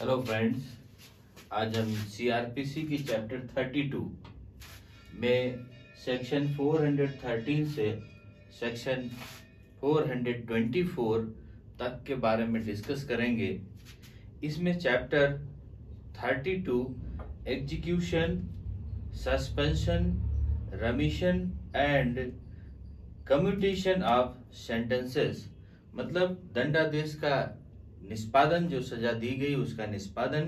Hello friends, आज हम CrPC की चैप्टर 32 में सेक्शन 413 से सेक्शन 424 तक के बारे में डिस्कस करेंगे। इसमें chapter 32 execution, suspension, रेमिशन and commutation of sentences मतलब दंडादेश का निष्पादन, जो सजा दी गई उसका निष्पादन,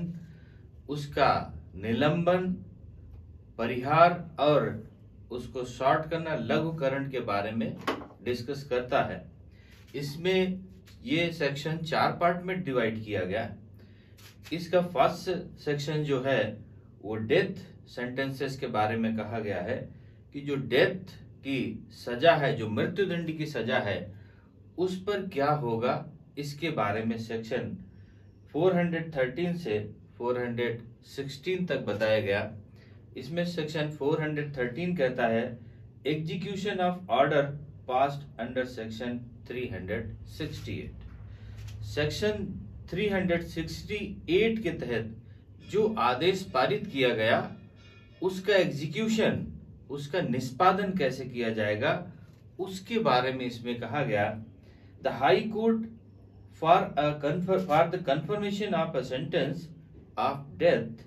उसका निलंबन, परिहार और उसको शॉर्ट करना, लघुकरण के बारे में डिस्कस करता है। इसमें ये सेक्शन 4 पार्ट में डिवाइड किया गया। इसका फर्स्ट सेक्शन जो है वो डेथ सेंटेंसेस के बारे में कहा गया है कि जो डेथ की सजा है, जो मृत्युदंड की सजा है, उस पर क्या होगा, इसके बारे में सेक्शन 413 से 416 तक बताया गया। इसमें सेक्शन 413 कहता है execution of order passed under section 368। Section 368 के तहत जो आदेश पारित किया गया उसका एग्जीक्यूशन, उसका निष्पादन कैसे किया जाएगा, उसके बारे में इसमें कहा गया। The high court for the confirmation of a sentence of death,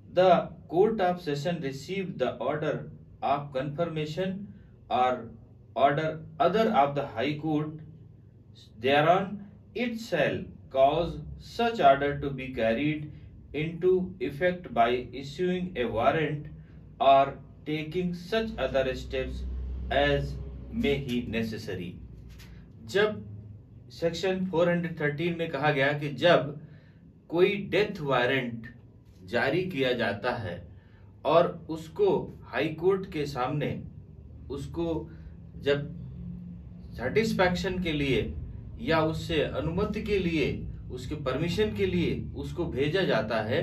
the court of session received the order of confirmation or order other of the high court thereon. It shall cause such order to be carried into effect by issuing a warrant or taking such other steps as may he necessary। जब section 413 में कहा गया कि जब कोई death warrant जारी किया जाता है और उसको हाई कोर्ट के सामने उसको जब सेटिस्फैक्शन के लिए या उससे अनुमति के लिए, उसके परमिशन के लिए उसको भेजा जाता है,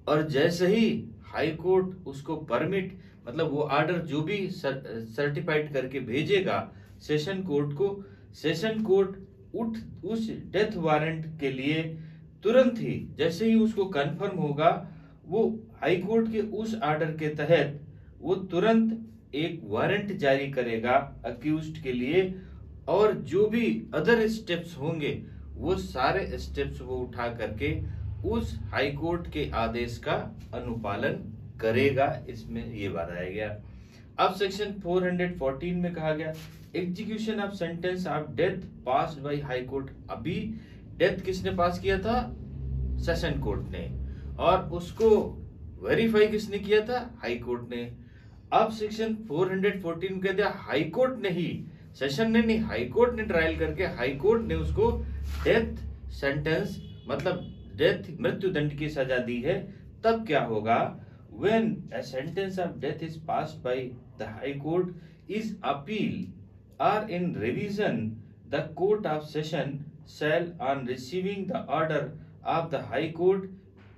और जैसे ही हाई कोर्ट उसको परमिट मतलब वो ऑर्डर जो भी सर्टिफाइड करके भेजेगा सेशन कोर्ट को, सेशन कोर्ट उस डेथ वारंट के लिए तुरंत ही, जैसे ही उसको कंफर्म होगा, वो हाई कोर्ट के उस ऑर्डर के तहत वो तुरंत एक वारंट जारी करेगा अक्यूज्ड के लिए, और जो भी अदर स्टेप्स होंगे वो सारे स्टेप्स वो उठा करके उस हाई कोर्ट के आदेश का अनुपालन करेगा। इसमें ये बताया गया। अब सेक्शन 414 में कहा गया execution of sentence of death passed by high court. अभी डेथ किसने पास किया था? सेशन कोर्ट ने, और उसको वेरीफाई किसने किया था? हाई कोर्ट ने। अब सेक्शन 414 कह दिया हाई कोर्ट ने ही, सेशन ने नहीं, हाई कोर्ट ने ट्रायल करके हाई कोर्ट ने उसको डेथ सेंटेंस मतलब डेथ मृत्युदंड की सजा दी है। तब क्या होगा? When a sentence of death is passed by the High Court is appeal or in revision, the Court of Session shall, on receiving the order of the High Court,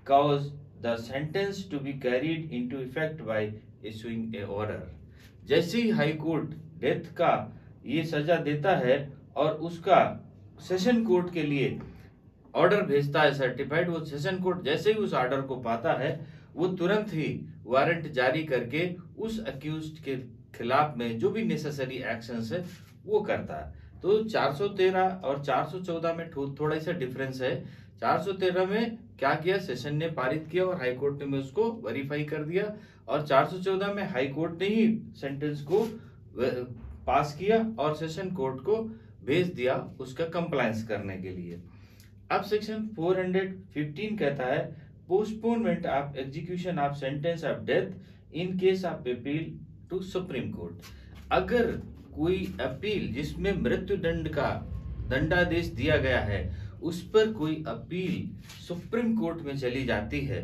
cause the sentence to be carried into effect by issuing a order। जैसे ही high court death का ये सजा देता है और उसका session court के लिए ऑर्डर भेजता है सर्टिफाइड, वो सेशन कोर्ट जैसे ही उस ऑर्डर को पाता है वो तुरंत ही वारंट जारी करके उस अक्यूज्ड के खिलाफ में जो भी नेसेसरी एक्शंस है वो करता है। तो 413 और 414 में थोड़ा सा डिफरेंस है। 413 में क्या किया? सेशन ने पारित किया और हाई कोर्ट ने उसको वेरीफाई कर दिया, और 414 में हाई कोर्ट ने ही सेंटेंस को पास किया और सेशन कोर्ट को भेज दिया उसका कंप्लायंस करने के लिए। अब सेक्शन 415 कहता है postponement of execution of sentence of death in case of appeal to supreme court. अगर कोई अपील जिसमें मृत्युदंड का दंडादेश दिया गया है उस पर कोई अपील सुप्रीम कोर्ट में चली जाती है,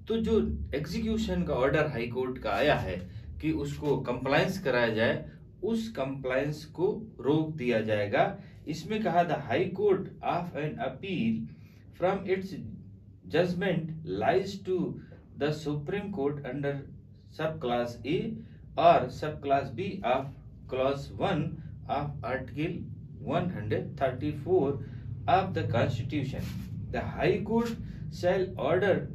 तो जो एग्जीक्यूशन का ऑर्डर हाई कोर्ट का आया है कि उसको कंप्लायंस कराया जाए, उस कंप्लायंस को रोक दिया जाएगा। इसमें कहा the high court of an appeal from its judgment lies to the Supreme Court under subclass A or subclass B of clause 1 of Article 134 of the Constitution। The High Court shall order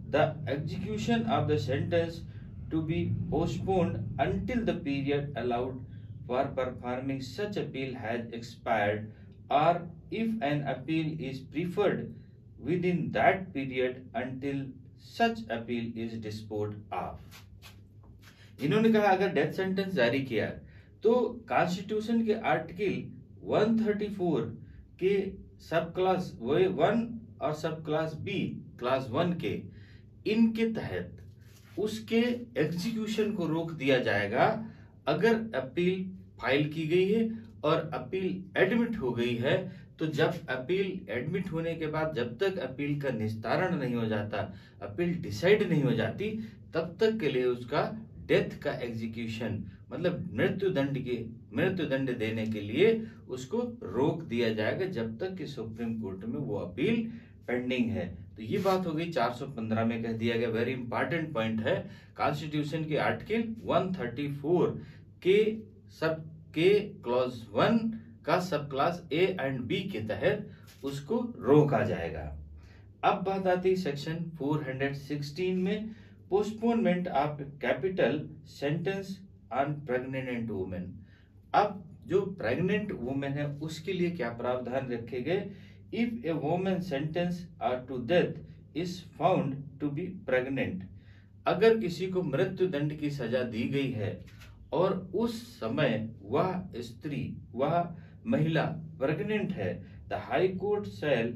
the execution of the sentence to be postponed until the period allowed for performing such appeal has expired, or if an appeal is preferred within that period until such appeal is disposed of। इन्होंने कहा अगर death sentence जारी किया तो constitution के article 134 के सब class 1 और सब क्लास बी क्लास 1 के इनके तहत उसके एग्जीक्यूशन को रोक दिया जाएगा अगर अपील फाइल की गई है और अपील एडमिट हो गई है। तो जब अपील एडमिट होने के बाद जब तक अपील का निस्तारण नहीं हो जाता, अपील डिसाइड नहीं हो जाती, तब तक के लिए उसका डेथ का एग्जीक्यूशन मतलब मृत्यु दंड देने के लिए उसको रोक दिया जाएगा जब तक कि सुप्रीम कोर्ट में वो अपील पेंडिंग है। तो ये बात हो गई 415 में कह दिया गया। वेरी इंपॉर्टेंट पॉइंट है, कॉन्स्टिट्यूशन के आर्टिकल 134 के क्लॉज 1 का सब क्लास ए एंड बी के तहत उसको रोका जाएगा। अब बात आती है सेक्शन 416 में, postponement of capital sentence on pregnant women. अब जो प्रेग्नेंट वुमेन है उसके लिए क्या प्रावधान रखे गए? If a women sentence to death is found to be pregnant, अगर किसी को मृत्यु दंड की सजा दी गई है और उस समय वह महिला प्रेग्नेंट है, the high court shall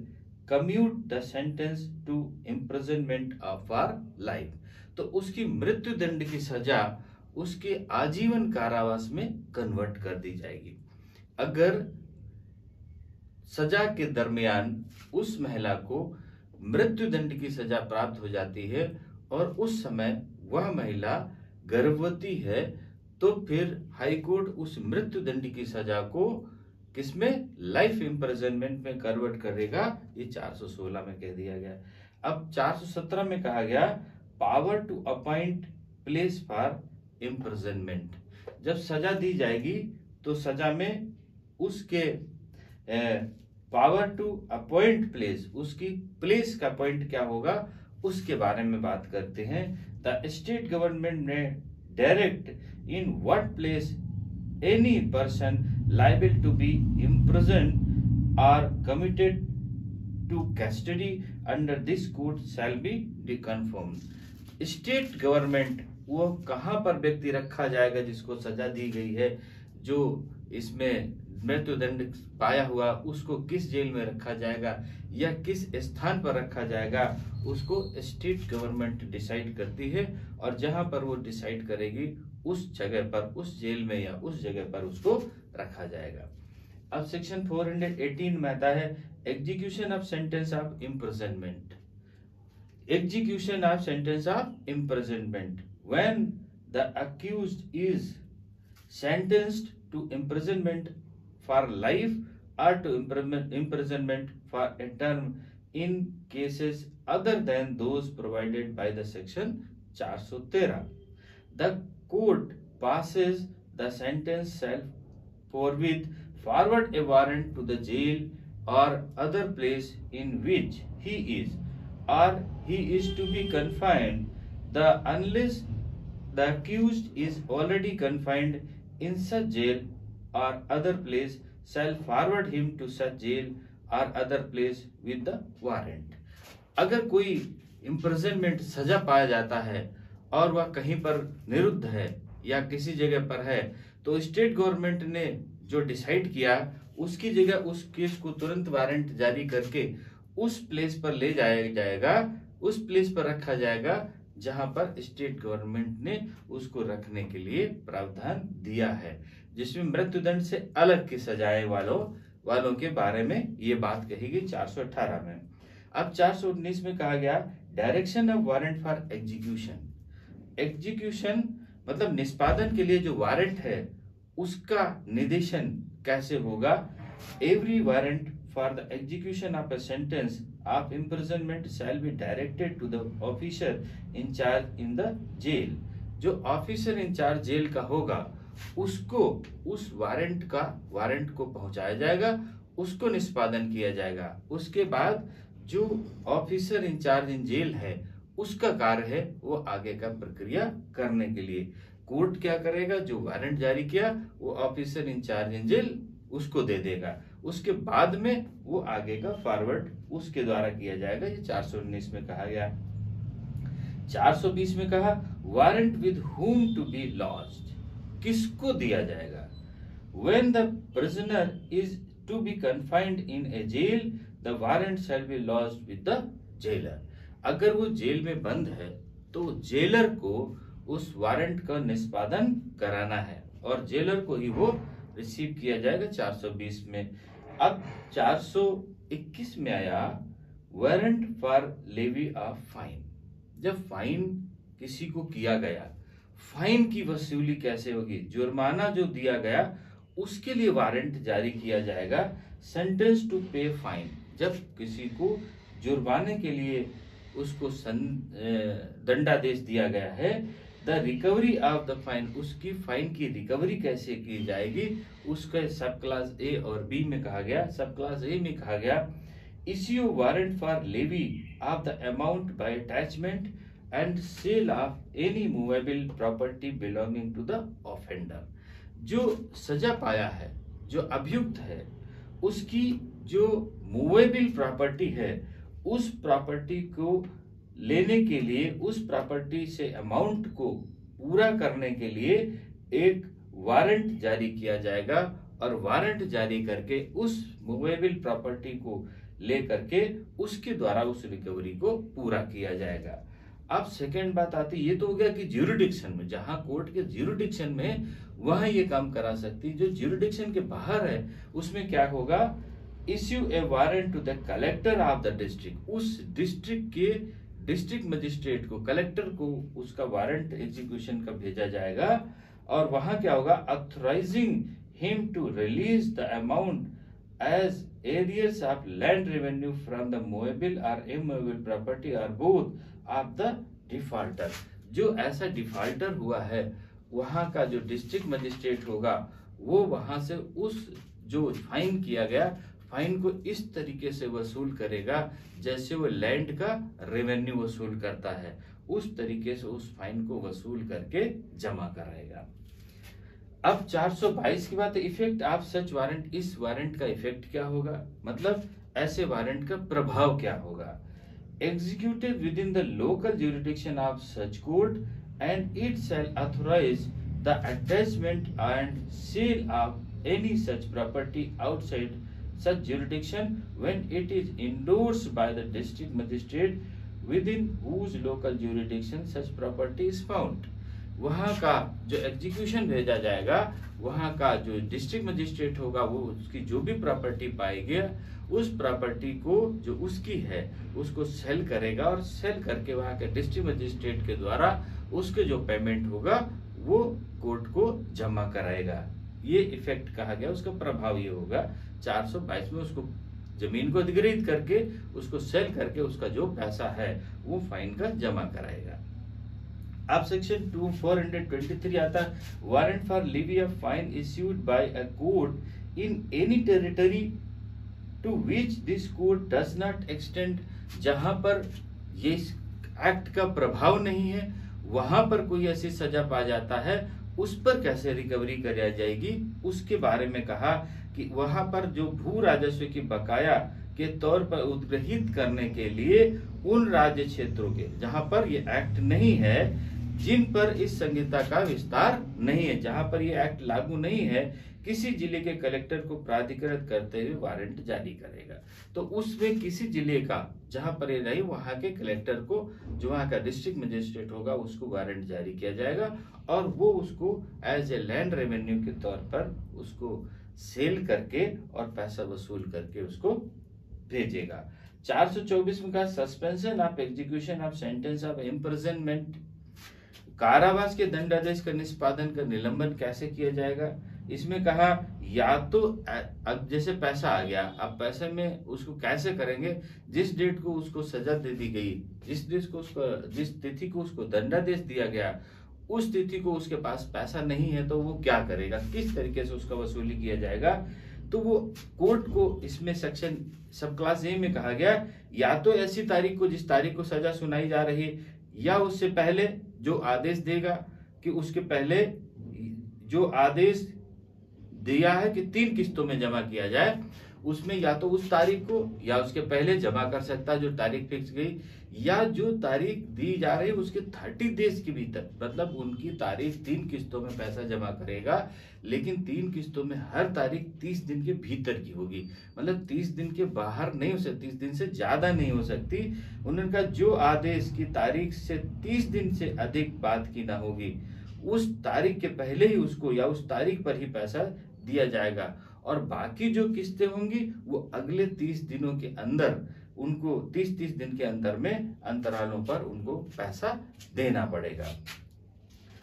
commute the sentence to imprisonment for life. तो उसकी मृत्यु दंड की सजा उसके आजीवन कारावास में कन्वर्ट कर दी जाएगी। अगर सजा के दरमियान उस महिला को मृत्यु दंड की सजा प्राप्त हो जाती है और उस समय वह महिला गर्भवती है, तो फिर हाई कोर्ट उस मृत्यु दंड की सजा को किसमें? लाइफ इम्प्रिजनमेंट में कन्वर्ट करेगा। ये 416 में कह दिया गया। अब 417 में कहा गया power to appoint place for imprisonment. जब सजा दी जाएगी तो सजा में उसके पावर टू अपॉइंट प्लेस, उसकी प्लेस का पॉइंट क्या होगा उसके बारे में बात करते हैं। द स्टेट गवर्नमेंट ने direct in what place any person liable to be imprisoned or committed to custody under this code shall be reconfirmed। State government वो कहां पर व्यक्ति रखा जाएगा जिसको सजा दी गई है, जो इसमें मृत्यु दंड पाया हुआ, उसको किस जेल में रखा जाएगा या किस स्थान पर रखा जाएगा, उसको स्टेट गवर्नमेंट डिसाइड करती है। और जहां पर वो डिसाइड करेगी उस जगह पर, उस जेल में या उस जगह पर उसको रखा जाएगा। अब सेक्शन 418 में आता है execution of sentence of imprisonment. Execution of sentence of imprisonment when the accused is sentenced to imprisonment for life or to imprisonment for a term in cases other than those provided by the section 413, the court passes the sentence shall forthwith forward a warrant to the jail or other place in which he is to be confined, unless the accused is already confined in such jail or other place, shall forward him to such jail or other place with the warrant। अगर कोई imprisonment सजा पाया जाता है और वह कहीं पर निरुद्ध है या किसी जगह पर है, तो स्टेट गवर्नमेंट ने जो डिसाइड किया उसकी जगह उस केस को तुरंत वारंट जारी करके उस प्लेस पर ले जाया जाएगा, उस प्लेस पर रखा जाएगा जहां पर स्टेट गवर्नमेंट ने उसको रखने के लिए प्रावधान दिया है, जिसमें मृत्युदंड से अलग की सजाए वालों के बारे में ये बात कही गई 418 में। अब 419 में कहा गया direction of warrant for execution. Execution मतलब निष्पादन के लिए जो वारंट है उसका निर्देशन कैसे होगा। Every warrant for the execution of a sentence of imprisonment shall be directed to the officer in charge in the jail। जो ऑफिसर इंचार्ज जेल का होगा उसको उस वारंट को पहुंचाया जाएगा, उसको निष्पादन किया जाएगा। उसके बाद जो ऑफिसर इंचार्ज इन जेल है उसका कार्य है वो आगे का प्रक्रिया करने के लिए। कोर्ट क्या करेगा, जो वारंट जारी किया वो ऑफिसर इंचार्ज इन जेल उसको दे देगा, उसके बाद में वो आगे का फॉरवर्ड उसके द्वारा किया जाएगा। ये 419 में कहा गया। 420 में कहा warrant with whom to be lodged, किसको दिया जाएगा। When the prisoner is to be confined in a jail the warrant shall be lodged with the jailer. अगर वो जेल में बंद है तो जेलर को उस वारंट का निष्पादन कराना है और जेलर को ही वो रिसीव किया जाएगा 420 में। अब 421 में आया warrant for levy of fine. जब फाइन किसी को किया गया, फाइन की वसूली कैसे होगी, जुर्माना जो दिया गया उसके लिए वारंट जारी किया जाएगा। सेंटेंस टू पे फाइन, जब किसी को जुर्माने के लिए उसको दंडादेश दिया गया है, the recovery of the fine, उसकी फाइन की रिकवरी कैसे की जाएगी, उसके सब क्लास ए और बी में कहा गया। सब क्लास ए में कहा गया issue warrant for levy of the amount by attachment and sale of any movable property belonging to the offender. जो सजा पाया है, जो अभियुक्त है, उसकी जो मूवेबल प्रॉपर्टी है उस प्रॉपर्टी को लेने के लिए, उस प्रॉपर्टी से अमाउंट को पूरा करने के लिए एक वारंट जारी किया जाएगा और वारंट जारी करके उस मूवेबल प्रॉपर्टी को लेकर के उसके द्वारा उस रिकवरी को पूरा किया जाएगा। अब सेकेंड बात आती है, ये तो हो गया कि ज्यूरिडिक्शन में, जहां कोर्ट के ज्यूरिडिक्शन में वहां ये काम करा सकती। जो ज्यूरिडिक्शन के बाहर है उसमें क्या होगा, issue a warrant to the collector of the district, उस डिस्ट्रिक्ट के डिस्ट्रिक्ट मजिस्ट्रेट को, कलेक्टर को उसका वारंट एग्जीक्यूशन का भेजा जाएगा और वहां क्या होगा, authorising him to release the amount as arrears of land revenue from the movable और इमूवेबल प्रॉपर्टी और बोथ ऑफ द डिफॉल्टर। जो ऐसा डिफॉल्टर हुआ है वहां का जो डिस्ट्रिक्ट मजिस्ट्रेट होगा वो वहां से उस जो फाइन किया गया फाइन को इस तरीके से वसूल करेगा जैसे वो लैंड का रेवेन्यू वसूल करता है, उस तरीके से उस फाइन को वसूल करके जमा कराएगा। अब 422 की बात है, इफेक्ट ऑफ सच वारंट, इस वारंट का इफेक्ट क्या होगा, मतलब ऐसे वारंट का प्रभाव क्या होगा। Executed within the local jurisdiction of such court and it shall authorise the attachment and sale of any such property outside such jurisdiction when it is endorsed by the district magistrate within whose local jurisdiction such property is found। वहां का जो execution भेजा जाएगा, वहां का जो district magistrate होगा वो उसकी जो भी प्रॉपर्टी पाएगी उस प्रॉपर्टी को जो उसकी है उसको सेल करेगा और सेल करके वहां के डिस्ट्रिक्ट मजिस्ट्रेट के द्वारा उसके जो पेमेंट होगा वो कोर्ट को जमा कराएगा। ये इफेक्ट कहा गया, उसका प्रभाव ये होगा 422 में उसको जमीन को अधिग्रहित करके उसको सेल करके उसका जो पैसा है वो फाइन का जमा कराएगा। अब सेक्शन 423 आता है, warrant for levy of fine issued by a court in any territory to which this court does not extend. जहां पर ये एक्ट का प्रभाव नहीं है वहां पर कोई ऐसी सजा पा जाता है, उस पर कैसे रिकवरी करी जाएगी उसके बारे में कहा कि वहां पर जो भू राजस्व की बकाया के तौर पर उद्ग्रहित करने के लिए उन राज्य क्षेत्रों के जहां पर ये एक्ट नहीं है, जिन पर इस संहिता का विस्तार नहीं है, जहां पर ये एक्ट लागू नहीं है, किसी जिले के कलेक्टर को प्राधिकृत करते हुए वारंट जारी करेगा। तो उसमें किसी जिले का जहां पर ये नहीं, वहां के कलेक्टर को, जो वहां का डिस्ट्रिक्ट मजिस्ट्रेट होगा, उसको वारंट जारी किया जाएगा और वो उसको एज ए लैंड रेवेन्यू के तौर पर उसको सेल करके और पैसा वसूल करके उसको भेजेगा। 424 में कहा suspension of execution of sentence of imprisonment, कारावास के दंडादेश का निष्पादन का निलंबन कैसे किया जाएगा। इसमें कहा या तो अब जैसे पैसा आ गया, अब पैसे में उसको कैसे करेंगे, जिस डेट को उसको सजा दे दी गई, जिस तिथि को उसको दंडादेश दिया गया उस तिथि को उसके पास पैसा नहीं है तो वो क्या करेगा, किस तरीके से उसका वसूली किया जाएगा। तो वो कोर्ट को इसमें सेक्शन सब क्लास ए में कहा गया या तो ऐसी तारीख को जिस तारीख को सजा सुनाई जा रही है या उससे पहले जो आदेश देगा कि उसके पहले जो आदेश दिया है कि 3 किस्तों में जमा किया जाए, उसमें या तो उस तारीख को या उसके पहले जमा कर सकता है जो तारीख फिक्स गई, या जो तारीख दी जा रही है उसके 30 डेज के भीतर, मतलब उनकी तारीख 3 किस्तों में पैसा जमा करेगा, लेकिन 3 किस्तों में हर तारीख 30 दिन के भीतर की होगी, मतलब 30 दिन के बाहर नहीं हो सकती, 30 दिन से ज्यादा नहीं हो सकती। उन्होंने कहा जो आदेश की तारीख से 30 दिन से अधिक बाद की ना होगी, उस तारीख के पहले ही उसको या उस तारीख पर ही पैसा दिया जाएगा, और बाकी जो किस्तें होंगी वो अगले 30 दिनों के अंदर उनको 30 दिन के अंदर में अंतरालों पर उनको पैसा देना पड़ेगा।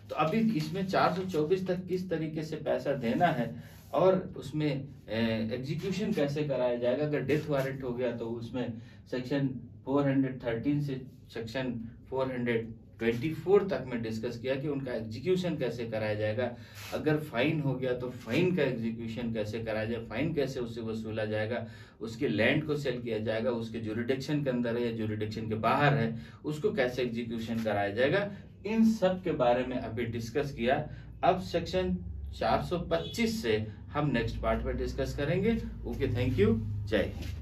तो अभी इसमें 424 तक किस तरीके से पैसा देना है और उसमें एग्जीक्यूशन कैसे कराया जाएगा। अगर डेथ वारंट हो गया तो उसमें सेक्शन 413 से सेक्शन 424 तक में डिस्कस किया कि उनका एग्जीक्यूशन कैसे कराया जाएगा। अगर फाइन हो गया तो फाइन का एग्जीक्यूशन कैसे कराया जाए, फाइन कैसे उससे वसूला जाएगा, उसके लैंड को सेल किया जाएगा, उसके ज्यूरिडिक्शन के अंदर है या ज्यूरिडिक्शन के बाहर है, उसको कैसे एग्जीक्यूशन कराया जाएगा, इन सब के बारे में अभी डिस्कस किया। अब सेक्शन 425 से हम नेक्स्ट पार्ट में डिस्कस करेंगे। ओके, थैंक यू, जय हिंद।